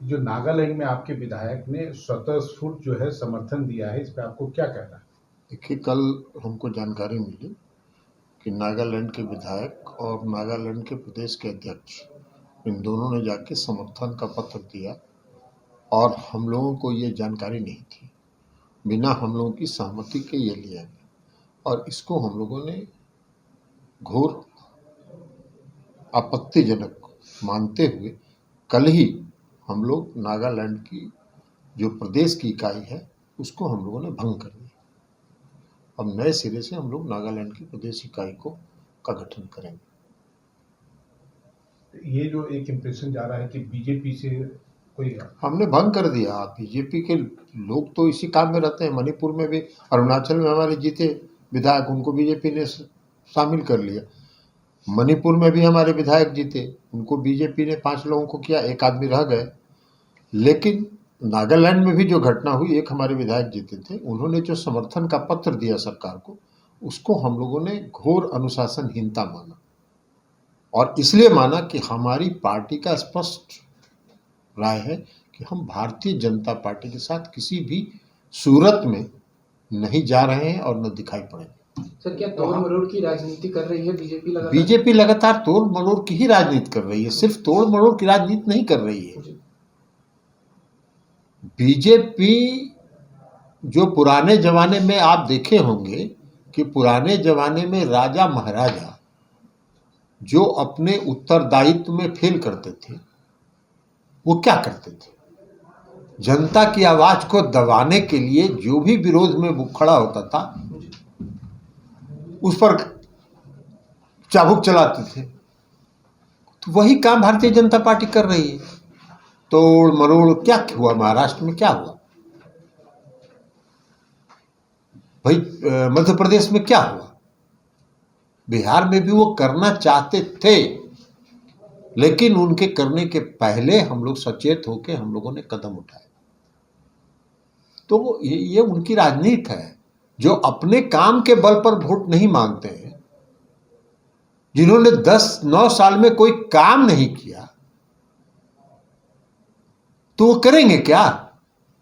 जो नागालैंड में आपके विधायक ने स्वतःस्फूर्त जो है समर्थन दिया है, इस पे आपको क्या कहना है? देखिए, कल हमको जानकारी मिली कि नागालैंड के विधायक और नागालैंड के प्रदेश के अध्यक्ष, इन दोनों ने जाके समर्थन का पत्र दिया और हम लोगों को ये जानकारी नहीं थी। बिना हम लोगों की सहमति के ये लिया गया और इसको हम लोगों ने घोर आपत्तिजनक मानते हुए कल ही हम लोग नागालैंड की जो प्रदेश की इकाई है उसको हम लोगों ने भंग कर दिया। अब नए सिरे से हम लोग नागालैंड की प्रदेश इकाई का गठन करेंगे। ये जो एक इम्प्रेशन जा रहा है कि बीजेपी से कोई हमने भंग कर दिया। बीजेपी के लोग तो इसी काम में रहते हैं। मणिपुर में भी, अरुणाचल में हमारे जीते विधायक, उनको बीजेपी ने शामिल कर लिया। मणिपुर में भी हमारे विधायक जीते, उनको बीजेपी ने 5 लोगों को किया, 1 आदमी रह गए। लेकिन नागालैंड में भी जो घटना हुई, एक हमारे विधायक जीते थे, उन्होंने जो समर्थन का पत्र दिया सरकार को, उसको हम लोगों ने घोर अनुशासनहीनता माना और इसलिए माना कि हमारी पार्टी का स्पष्ट राय है कि हम भारतीय जनता पार्टी के साथ किसी भी सूरत में नहीं जा रहे हैं और न दिखाई पड़ेंगे। सर, क्या तोड़ मरोड़ की राजनीति कर रही है बीजेपी लगातार? बीजेपी लगातार तोड़ मरोड़ की ही राजनीति कर रही है, सिर्फ तोड़ मरोड़ की राजनीति नहीं कर रही है। बीजेपी जो पुराने जमाने में आप देखे होंगे कि पुराने जमाने में राजा महाराजा जो अपने उत्तरदायित्व में फेल करते थे, वो क्या करते थे? जनता की आवाज को दबाने के लिए जो भी विरोध में वो खड़ा होता था, उस पर चाबुक चलाते थे। तो वही काम भारतीय जनता पार्टी कर रही है। तोड़ मरोड़ क्या हुआ? महाराष्ट्र में क्या हुआ भाई? मध्य प्रदेश में क्या हुआ? बिहार में भी वो करना चाहते थे, लेकिन उनके करने के पहले हम लोग सचेत होकर हम लोगों ने कदम उठाए। तो ये उनकी राजनीति है, जो अपने काम के बल पर वोट नहीं मांगते हैं, जिन्होंने 10-9 साल में कोई काम नहीं किया, तो वो करेंगे क्या?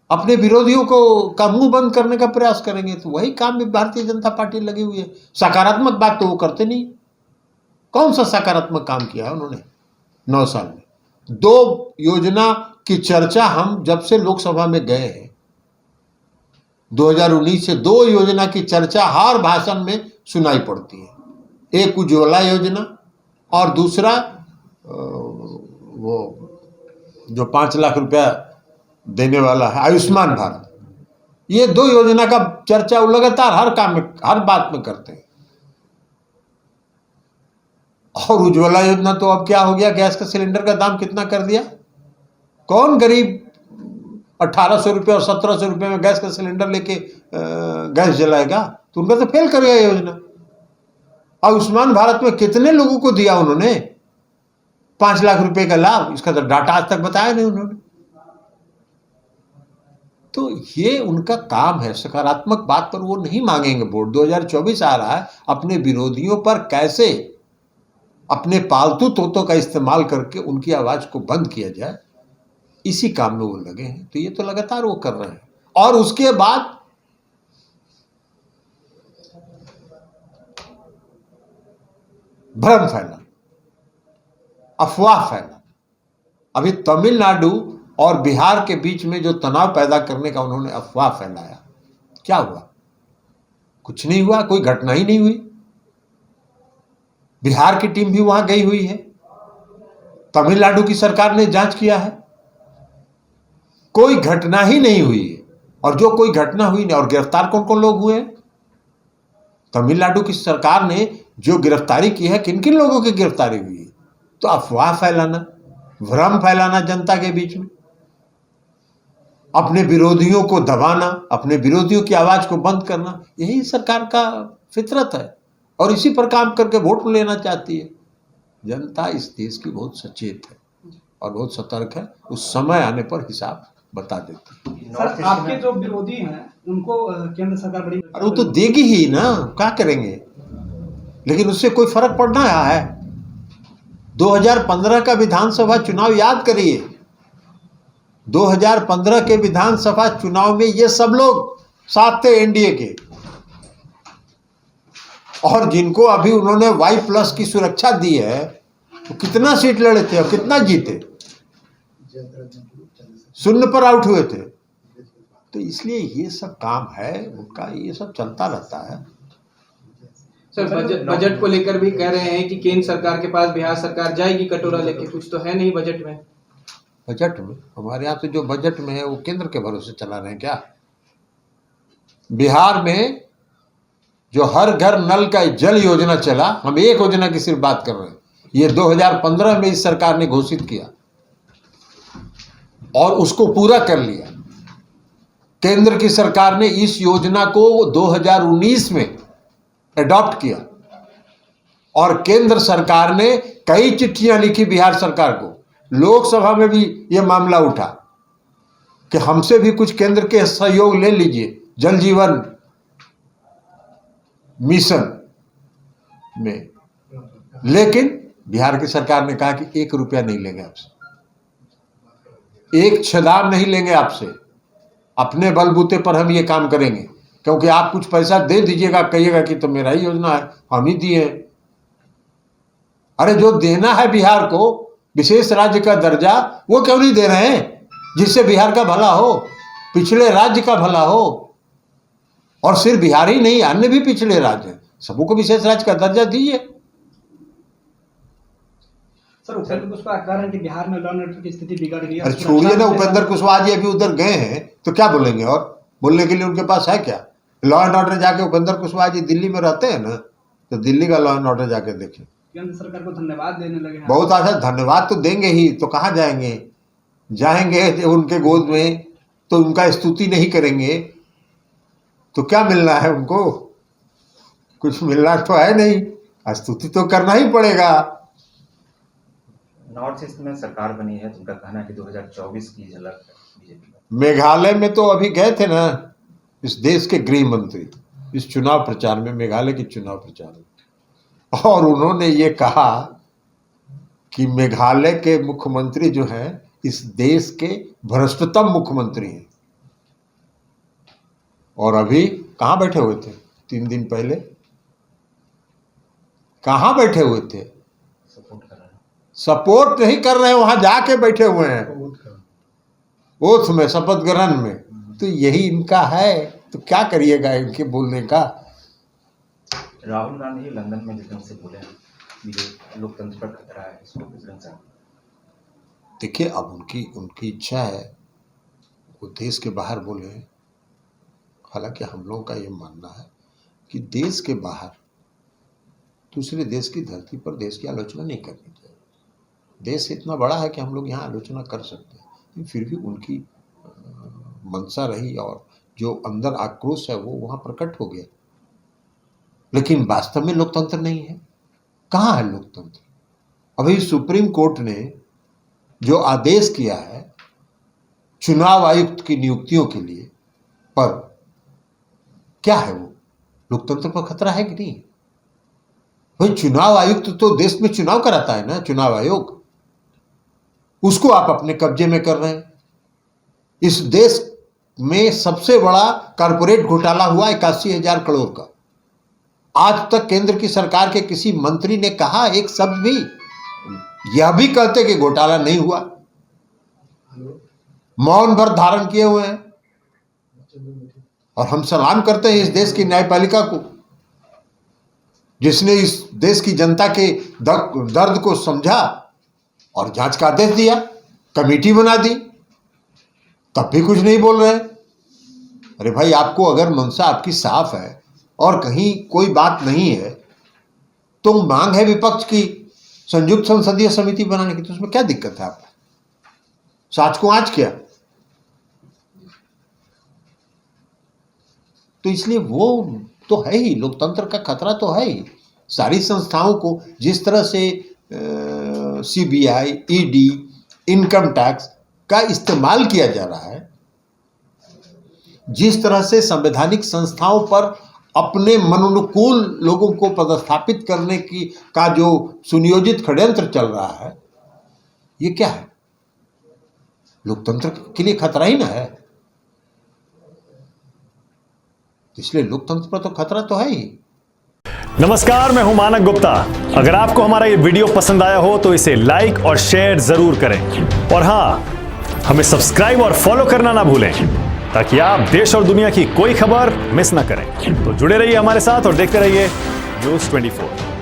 अपने विरोधियों को का मुंह बंद करने का प्रयास करेंगे। तो वही काम में भारतीय जनता पार्टी लगी हुई है। सकारात्मक बात तो वो करते नहीं। कौन सा सकारात्मक काम किया है उन्होंने 9 साल में? 2 योजना की चर्चा हम जब से लोकसभा में गए हैं, 2019 से 2 योजना की चर्चा हर भाषण में सुनाई पड़ती है। एक उज्ज्वला योजना और दूसरा वो जो 5 लाख रुपया देने वाला है, आयुष्मान भारत। ये 2 योजना का चर्चा वो लगातार हर काम में, हर बात में करते हैं। और उज्ज्वला योजना तो अब क्या हो गया, गैस का सिलेंडर का दाम कितना कर दिया? कौन गरीब 1800 रुपये और 1700 रुपये में गैस का सिलेंडर लेके गैस जलाएगा? तो उनका तो फेल कर गया योजना। आयुष्मान भारत में कितने लोगों को दिया उन्होंने 5 लाख रुपए का लाभ? इसका तो डाटा आज तक बताया नहीं उन्होंने। तो ये उनका काम है। सकारात्मक बात पर वो नहीं मांगेंगे वोट। 2024 आ रहा है, अपने विरोधियों पर कैसे अपने पालतू तोतों का इस्तेमाल करके उनकी आवाज को बंद किया जाए, इसी काम में वो लगे हैं। तो ये तो लगातार वो कर रहे हैं। और उसके बाद भ्रम फैला, अफवाह फैला। अभी तमिलनाडु और बिहार के बीच में जो तनाव पैदा करने का उन्होंने अफवाह फैलाया, क्या हुआ? कुछ नहीं हुआ, कोई घटना ही नहीं हुई। बिहार की टीम भी वहां गई हुई है, तमिलनाडु की सरकार ने जांच किया है, कोई घटना ही नहीं हुई है। और जो कोई घटना हुई नहीं, और गिरफ्तार कौन कौन लोग हुए हैं? तमिलनाडु की सरकार ने जो गिरफ्तारी की है, किन किन लोगों की गिरफ्तारी हुई है? तो अफवाह फैलाना, भ्रम फैलाना जनता के बीच में, अपने विरोधियों को दबाना, अपने विरोधियों की आवाज को बंद करना, यही सरकार का फितरत है। और इसी पर काम करके वोट लेना चाहती है। जनता इस देश की बहुत सचेत है और बहुत सतर्क है। उस समय आने पर हिसाब बता देती है। सर, आपके जो विरोधी हैं उनको केंद्र सरकार बड़ी, अरे वो तो देगी ही ना, क्या करेंगे? लेकिन उससे कोई फर्क पड़ रहा है? 2015 का विधानसभा चुनाव याद करिए। 2015 के विधानसभा चुनाव में ये सब लोग साथ थे एनडीए के, और जिनको अभी उन्होंने Y+ की सुरक्षा दी है, तो कितना सीट लड़े थे और कितना जीते? 0 पर आउट हुए थे। तो इसलिए ये सब काम है उनका, ये सब चलता रहता है। सर, बजट को लेकर भी कह रहे हैं कि केंद्र सरकार के पास बिहार सरकार जाएगी कटोरा लेके, कुछ तो है नहीं बजट में। बजट में हमारे यहाँ से जो बजट में है वो केंद्र के भरोसे चला रहे हैं क्या? बिहार में जो हर घर नल का जल योजना चला, हम एक योजना की सिर्फ बात कर रहे हैं, ये 2015 में इस सरकार ने घोषित किया और उसको पूरा कर लिया। केंद्र की सरकार ने इस योजना को 2019 में एडॉप्ट किया और केंद्र सरकार ने कई चिट्ठियां लिखी बिहार सरकार को। लोकसभा में भी यह मामला उठा कि हमसे भी कुछ केंद्र के सहयोग ले लीजिए जल जीवन मिशन में, लेकिन बिहार की सरकार ने कहा कि 1 रुपया नहीं लेंगे आपसे, 1 छदाम नहीं लेंगे आपसे, अपने बलबूते पर हम ये काम करेंगे, क्योंकि आप कुछ पैसा दे दीजिएगा, कहिएगा कि तो मेरा ही योजना है, हम ही दिए। अरे जो देना है बिहार को विशेष राज्य का दर्जा, वो क्यों नहीं दे रहे हैं, जिससे बिहार का भला हो, पिछड़े राज्य का भला हो। और सिर्फ बिहार ही नहीं, अन्य भी पिछड़े राज्य हैं, सबको विशेष राज्य का दर्जा दीजिए। सर, उपेंद्र कुशवाहा कह रहे हैं कि बिहार में लॉ एंड ऑर्डर की स्थिति बिगड़ गई है। अरे छोड़िए ना, उपेंद्र कुशवाहा जी अभी उधर गए हैं तो क्या बोलेंगे, और बोलने के लिए उनके पास है क्या? लॉ एंड ऑर्डर जाके उपेंद्र कुशवाहा जी दिल्ली में रहते हैं ना, तो दिल्ली का लॉ एंड ऑर्डर जाके देखें। केंद्र सरकार को धन्यवाद देने लगे हैं। बहुत अच्छा, धन्यवाद तो देंगे ही, तो कहाँ जाएंगे? जाएंगे उनके गोद में तो उनका स्तुति नहीं करेंगे तो क्या मिलना है उनको? कुछ मिलना तो है नहीं, स्तुति तो करना ही पड़ेगा। नॉर्थ ईस्ट में सरकार बनी है, उनका कहना है कि 2024 की झलक बीजेपी का। मेघालय में तो अभी गए थे ना इस देश के गृह मंत्री इस चुनाव प्रचार में, मेघालय के चुनाव प्रचार में, और उन्होंने ये कहा कि मेघालय के मुख्यमंत्री जो हैं इस देश के भ्रष्टतम मुख्यमंत्री हैं। और अभी कहाँ बैठे हुए थे? 3 दिन पहले कहाँ बैठे हुए थे? सपोर्ट नहीं कर रहे हैं, वहां जाके बैठे हुए हैं ओथ में, शपथ ग्रहण में। तो यही इनका है, तो क्या करिएगा इनके बोलने का। राहुल गांधी लंदन में जिस ढंग से बोले हैं, लोकतंत्र पर खतरा है, इसको किस ढंग से? देखिए, अब उनकी इच्छा है वो देश के बाहर बोले। हालांकि हम लोगों का ये मानना है कि देश के बाहर दूसरे देश की धरती पर देश की आलोचना नहीं करनी चाहिए। देश इतना बड़ा है कि हम लोग यहाँ आलोचना कर सकते हैं, लेकिन फिर भी उनकी मंशा रही और जो अंदर आक्रोश है वो वहाँ प्रकट हो गया। लेकिन वास्तव में लोकतंत्र नहीं है। कहाँ है लोकतंत्र? अभी सुप्रीम कोर्ट ने जो आदेश किया है चुनाव आयुक्त की नियुक्तियों के लिए, पर क्या है वो? लोकतंत्र पर खतरा है कि नहीं? भाई, चुनाव आयुक्त तो देश में चुनाव कराता है ना, चुनाव आयोग, उसको आप अपने कब्जे में कर रहे हैं। इस देश में सबसे बड़ा कॉर्पोरेट घोटाला हुआ 81,000 करोड़ का। आज तक केंद्र की सरकार के किसी मंत्री ने कहा एक शब्द भी, यह भी कहते कि घोटाला नहीं हुआ, मौन भर धारण किए हुए हैं। और हम सलाम करते हैं इस देश की न्यायपालिका को, जिसने इस देश की जनता के दर्द को समझा और जांच का आदेश दिया, कमेटी बना दी, तब भी कुछ नहीं बोल रहे। अरे भाई, आपको अगर मंशा आपकी साफ है और कहीं कोई बात नहीं है तो मांग है विपक्ष की संयुक्त संसदीय समिति बनाने की, तो उसमें क्या दिक्कत है? आपको साच को आज किया। तो इसलिए वो तो है ही, लोकतंत्र का खतरा तो है ही। सारी संस्थाओं को जिस तरह से सीबीआई, ईडी, इनकम टैक्स का इस्तेमाल किया जा रहा है, जिस तरह से संवैधानिक संस्थाओं पर अपने मनोनुकूल लोगों को पदस्थापित करने का जो सुनियोजित षड्यंत्र चल रहा है, ये क्या है? लोकतंत्र के लिए खतरा ही ना है। इसलिए लोकतंत्र पर तो खतरा तो है ही। नमस्कार, मैं हूं मानक गुप्ता। अगर आपको हमारा ये वीडियो पसंद आया हो तो इसे लाइक और शेयर जरूर करें, और हां, हमें सब्सक्राइब और फॉलो करना ना भूलें ताकि आप देश और दुनिया की कोई खबर मिस ना करें। तो जुड़े रहिए हमारे साथ और देखते रहिए न्यूज़ 24।